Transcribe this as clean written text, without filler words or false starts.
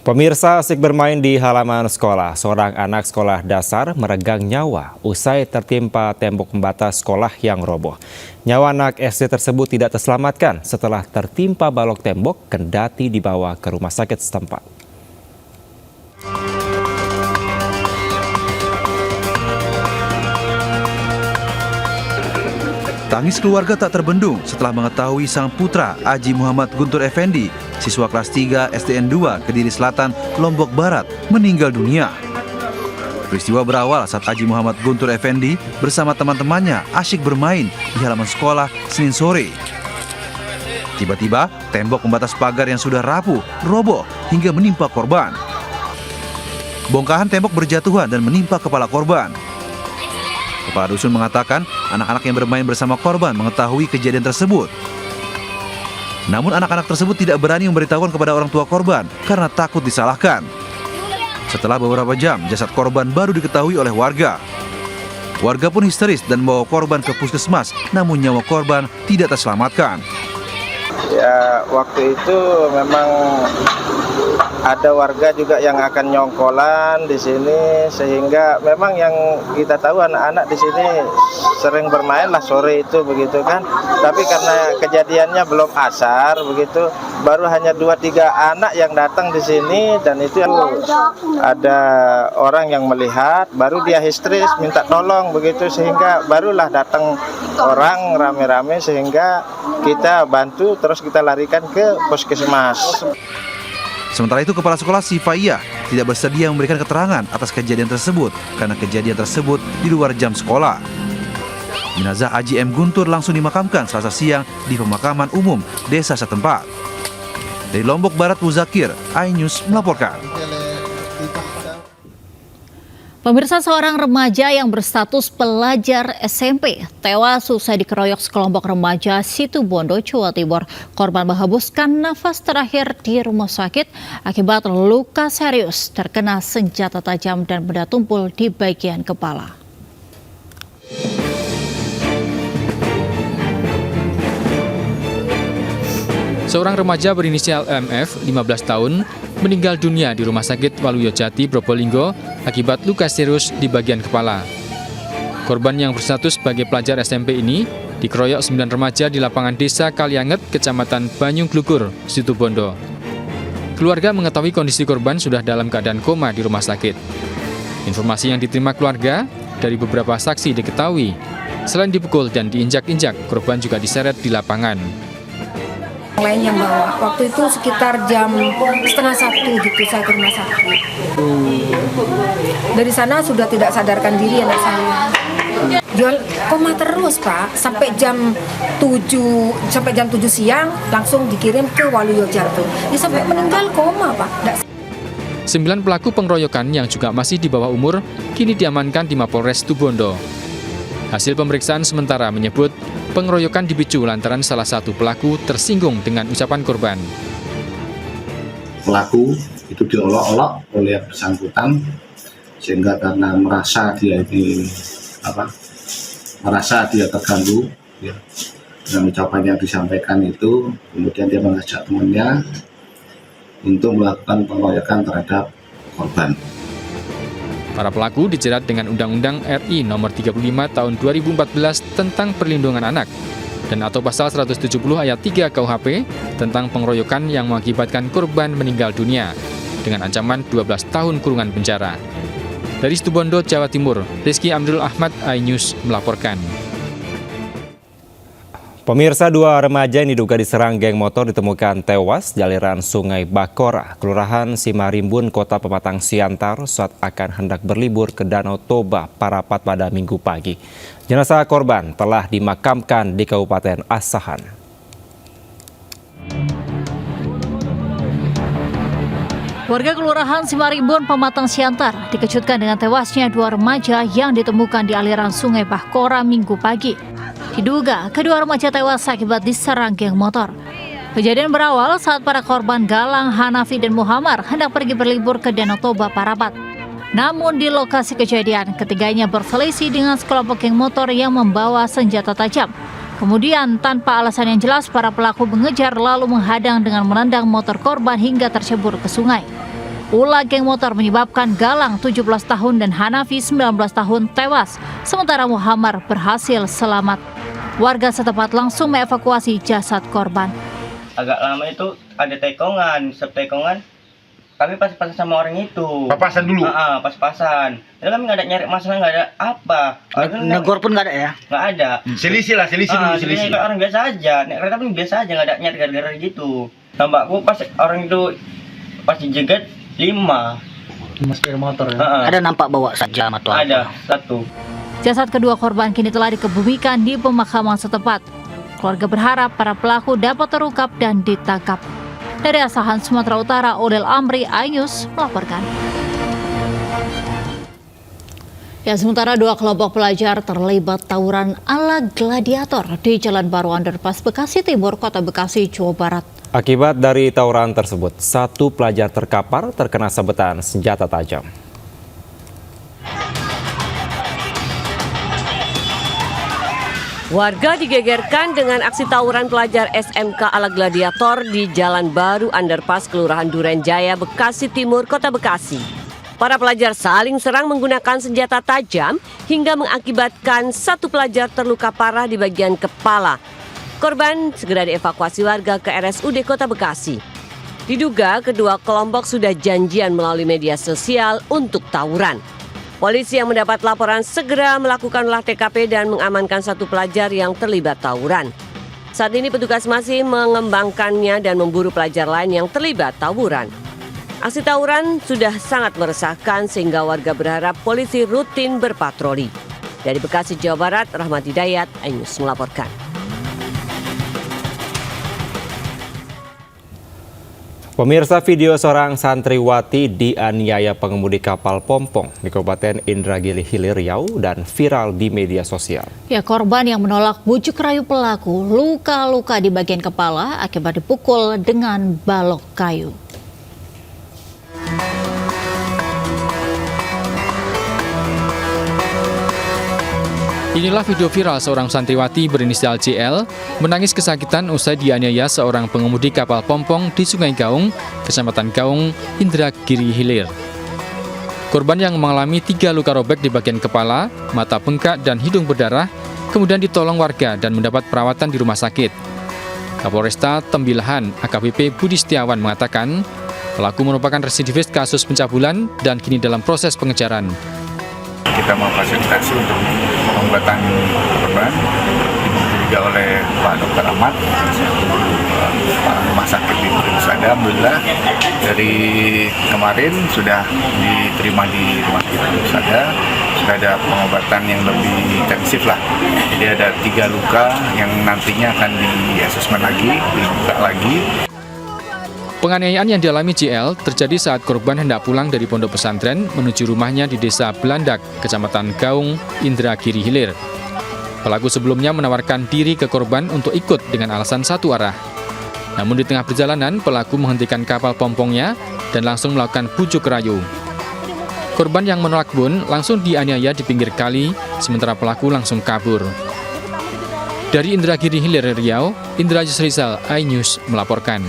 Pemirsa asik bermain di halaman sekolah. Seorang anak sekolah dasar meregang nyawa usai tertimpa tembok pembatas sekolah yang roboh. Nyawa anak SD tersebut tidak terselamatkan setelah tertimpa balok tembok kendati dibawa ke rumah sakit setempat. Tangis keluarga tak terbendung setelah mengetahui sang putra Aji Muhammad Guntur Effendi, siswa kelas 3 SDN 2 Kediri Selatan, Lombok Barat, meninggal dunia. Peristiwa berawal saat Aji Muhammad Guntur Effendi bersama teman-temannya asyik bermain di halaman sekolah Senin sore. Tiba-tiba, tembok pembatas pagar yang sudah rapuh roboh hingga menimpa korban. Bongkahan tembok berjatuhan dan menimpa kepala korban. Kepala dusun mengatakan anak-anak yang bermain bersama korban mengetahui kejadian tersebut. Namun anak-anak tersebut tidak berani memberitahukan kepada orang tua korban karena takut disalahkan. Setelah beberapa jam, jasad korban baru diketahui oleh warga. Warga pun histeris dan membawa korban ke puskesmas, namun nyawa korban tidak terselamatkan. Ya, waktu itu memang ada warga juga yang akan nyongkolan di sini, sehingga memang yang kita tahu anak-anak di sini sering bermain lah sore itu begitu kan. Tapi karena kejadiannya belum asar begitu, baru hanya 2-3 anak yang datang di sini, dan itu ada orang yang melihat, baru dia histeris minta tolong begitu, sehingga barulah datang orang rame-rame sehingga kita bantu terus kita larikan ke puskesmas. Sementara itu, Kepala Sekolah Sifaiyah tidak bersedia memberikan keterangan atas kejadian tersebut karena kejadian tersebut di luar jam sekolah. Jenazah Aji M. Guntur langsung dimakamkan Selasa siang di pemakaman umum desa setempat. Dari Lombok Barat, Muzakir, iNews melaporkan. Pemirsa, seorang remaja yang berstatus pelajar SMP tewas usai dikeroyok sekelompok remaja Situbondo, Jawa Timur. Korban menghembuskan nafas terakhir di rumah sakit akibat luka serius terkena senjata tajam dan benda tumpul di bagian kepala. Seorang remaja berinisial MF, 15 tahun, meninggal dunia di Rumah Sakit Waluyo Jati, Probolinggo akibat luka serius di bagian kepala. Korban yang berstatus sebagai pelajar SMP ini dikeroyok 9 remaja di lapangan desa Kalianget, Kecamatan Banyung Glugur, Situbondo. Keluarga mengetahui kondisi korban sudah dalam keadaan koma di rumah sakit. Informasi yang diterima keluarga dari beberapa saksi diketahui, selain dipukul dan diinjak-injak, korban juga diseret di lapangan. Lain yang bawa, waktu itu sekitar jam 12:30 gitu saya ke rumah sakit. Dari sana sudah tidak sadarkan diri anak saya. Jual koma terus Pak, sampai jam 7 siang langsung dikirim ke Waluyo Jati. Dia sampai meninggal koma Pak. 9 pelaku pengeroyokan yang juga masih di bawah umur kini diamankan di Mapolres Situbondo. Hasil pemeriksaan sementara menyebut pengeroyokan dipicu lantaran salah satu pelaku tersinggung dengan ucapan korban. Pelaku itu diolok-olok oleh yang bersangkutan, sehingga karena merasa dia terganggu ya, dengan ucapan yang disampaikan itu, kemudian dia mengajak temannya untuk melakukan pengeroyokan terhadap korban. Para pelaku dijerat dengan Undang-Undang RI Nomor 35 Tahun 2014 tentang Perlindungan Anak dan atau Pasal 170 Ayat 3 KUHP tentang pengeroyokan yang mengakibatkan korban meninggal dunia dengan ancaman 12 tahun kurungan penjara. Dari Situbondo, Jawa Timur, Rizky Amdul Ahmad, iNews melaporkan. Pemirsa, 2 remaja yang diduga diserang geng motor ditemukan tewas di aliran Sungai Bakora, Kelurahan Simarimbun, Kota Pematang Siantar saat akan hendak berlibur ke Danau Toba, Parapat pada Minggu pagi. Jenazah korban telah dimakamkan di Kabupaten Asahan. Warga Kelurahan Simarimbun, Pematang Siantar dikejutkan dengan tewasnya 2 remaja yang ditemukan di aliran Sungai Bakora Minggu pagi. Diduga kedua remaja tewas akibat diserang geng motor. Kejadian berawal saat para korban Galang, Hanafi, dan Muhammad hendak pergi berlibur ke Danau Toba, Parapat. Namun di lokasi kejadian, ketiganya berselisih dengan sekelompok geng motor yang membawa senjata tajam. Kemudian tanpa alasan yang jelas, para pelaku mengejar lalu menghadang dengan menendang motor korban hingga tercebur ke sungai. Ulah geng motor menyebabkan Galang 17 tahun dan Hanafi 19 tahun tewas, sementara Muhammad berhasil selamat. Warga setempat langsung mengevakuasi jasad korban. Agak lama itu ada tekongan, kami pas-pasan sama orang itu. Papasan dulu? Pas-pasan. Dan kami nggak ada nyari masalah, nggak ada apa. Negor pun nggak ada ya? Nggak ada. Selisih dulu, selisih. Orang biasa aja, naik kereta pun biasa aja, nggak ada nyari gara-gara gitu. Tambahku pas orang itu pas dijegat 5 sepeda motor ya? Ada nampak bawa saja atau apa? Ada, 1. Jasad kedua korban kini telah dikebumikan di pemakaman setempat. Keluarga berharap para pelaku dapat terungkap dan ditangkap. Dari Asahan, Sumatera Utara, Odel Amri, iNews melaporkan. Ya, sementara 2 kelompok pelajar terlibat tawuran ala gladiator di Jalan Baru Underpass Bekasi Timur, Kota Bekasi, Jawa Barat. Akibat dari tawuran tersebut, 1 pelajar terkapar terkena sabetan senjata tajam. Warga digegerkan dengan aksi tawuran pelajar SMK ala gladiator di Jalan Baru Underpass, Kelurahan Durenjaya, Bekasi Timur, Kota Bekasi. Para pelajar saling serang menggunakan senjata tajam hingga mengakibatkan 1 pelajar terluka parah di bagian kepala. Korban segera dievakuasi warga ke RSUD Kota Bekasi. Diduga kedua kelompok sudah janjian melalui media sosial untuk tawuran. Polisi yang mendapat laporan segera melakukan olah TKP dan mengamankan 1 pelajar yang terlibat tawuran. Saat ini petugas masih mengembangkannya dan memburu pelajar lain yang terlibat tawuran. Aksi tawuran sudah sangat meresahkan sehingga warga berharap polisi rutin berpatroli. Dari Bekasi, Jawa Barat, Rahmat Hidayat, iNews melaporkan. Pemirsa, video seorang santriwati dianiaya pengemudi kapal pompong di Kabupaten Indragiri Hilir Riau dan viral di media sosial. Ya, korban yang menolak bujuk rayu pelaku luka-luka di bagian kepala akibat dipukul dengan balok kayu. Inilah video viral seorang santriwati berinisial CL menangis kesakitan usai dianiaya seorang pengemudi kapal pompong di Sungai Gaung, Kecamatan Gaung, Indragiri Hilir. Korban yang mengalami 3 luka robek di bagian kepala, mata bengkak, dan hidung berdarah, kemudian ditolong warga dan mendapat perawatan di rumah sakit. Kapolresta Tembilahan AKBP Budi Setiawan mengatakan, pelaku merupakan residivis kasus pencabulan dan kini dalam proses pengejaran. Kita memfasilitasi untuk pengobatan korban juga oleh Pak Dr. Ahmad, rumah sakit di Pusada. Alhamdulillah dari kemarin sudah diterima di rumah sakit Pusada, sudah ada pengobatan yang lebih intensif lah. Jadi ada 3 luka yang nantinya akan di-asesmen lagi, dibuka lagi. Penganiayaan yang dialami JL terjadi saat korban hendak pulang dari pondok pesantren menuju rumahnya di Desa Belandak, Kecamatan Gaung, Indragiri Hilir. Pelaku sebelumnya menawarkan diri ke korban untuk ikut dengan alasan 1 arah. Namun di tengah perjalanan, pelaku menghentikan kapal pompongnya dan langsung melakukan bujuk rayu. Korban yang menolak pun langsung dianiaya di pinggir kali, sementara pelaku langsung kabur. Dari Indragiri Hilir Riau, Indra Yusrizal, iNews melaporkan.